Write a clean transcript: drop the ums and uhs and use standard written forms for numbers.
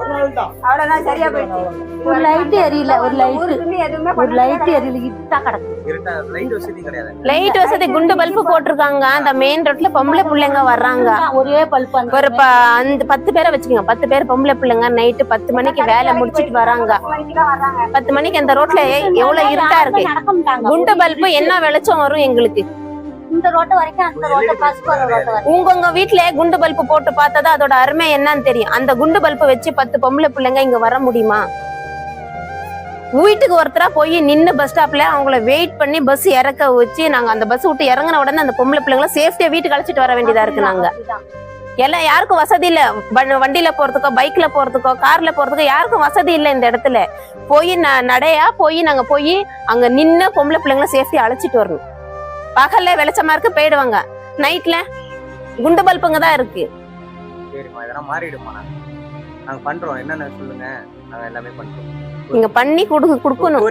அவ்வளவுதான், சரியா போயிடுச்சு. ஒரு லைட் எரியல, ஒரு லைட் எரியல, இட்டா கிடக்கு. லைட் வசதி குண்டு பல்பு போட்டிருக்காங்க. அந்த மெயின் ரோட்ல பொம்பளை பிள்ளைங்க வர்றாங்க. ஒரே பல்பு ஒரு 10 பேரை வச்சுக்கோங்க. 10 பேர் பொம்பளை பிள்ளைங்க நைட்டு 10 மணிக்கு வேலை முடிச்சிட்டு வராங்க. 10 மணிக்கு அந்த ரோட்ல எவ்வளவு இருட்டா இருக்கு. குண்டு பல்பு என்ன வெளிச்சம் வரும் எங்களுக்கு? இந்த ரோட்டு வரைக்கும் அந்த ரோட்டை பாஸ் போற ரோட்டு வரைக்கும். உங்க வீட்டுல குண்டு பல்பு போட்டு பார்த்தா அதோட அருமை என்னன்னு தெரியும். அந்த குண்டு பல்பு வச்சு 10 பொம்பளை பிள்ளைங்க இங்க வர முடியுமா? வீட்டுக்கு ஒருத்தரா போய் நின்று பஸ் ஸ்டாப்ல அவங்கள வெயிட் பண்ணி பஸ் இறக்க வச்சு நாங்க அந்த பஸ் விட்டு இறங்கின உடனே அந்த பொம்பளை பிள்ளைங்களை சேஃப்டியா வீட்டுக்கு அழைச்சிட்டு வர வேண்டியதா இருக்கு. நாங்க எல்லாம் யாருக்கும் வசதி இல்ல. வண்டியில போறதுக்கோ, பைக்ல போறதுக்கோ, கார்ல போறதுக்கோ யாருக்கும் வசதி இல்லை. இந்த இடத்துல போய் நடையா போய் நாங்க போய் அங்க நின்று பொம்பளை பிள்ளைங்களை சேஃப்டியா அழைச்சிட்டு வரணும். பகல்ல வெளிச்சமா இருக்கு, போயிடுவாங்க. நைட்ல குண்டு பல்புங்க தான் இருக்கு. சரிம்மா, இதெல்லாம் மாறிடுமா? நாங்க பண்றோம், என்னென்ன சொல்லுங்க, நாங்க எல்லாமே பண்றோம். நீங்க பண்ணி கொடுக்கணும்.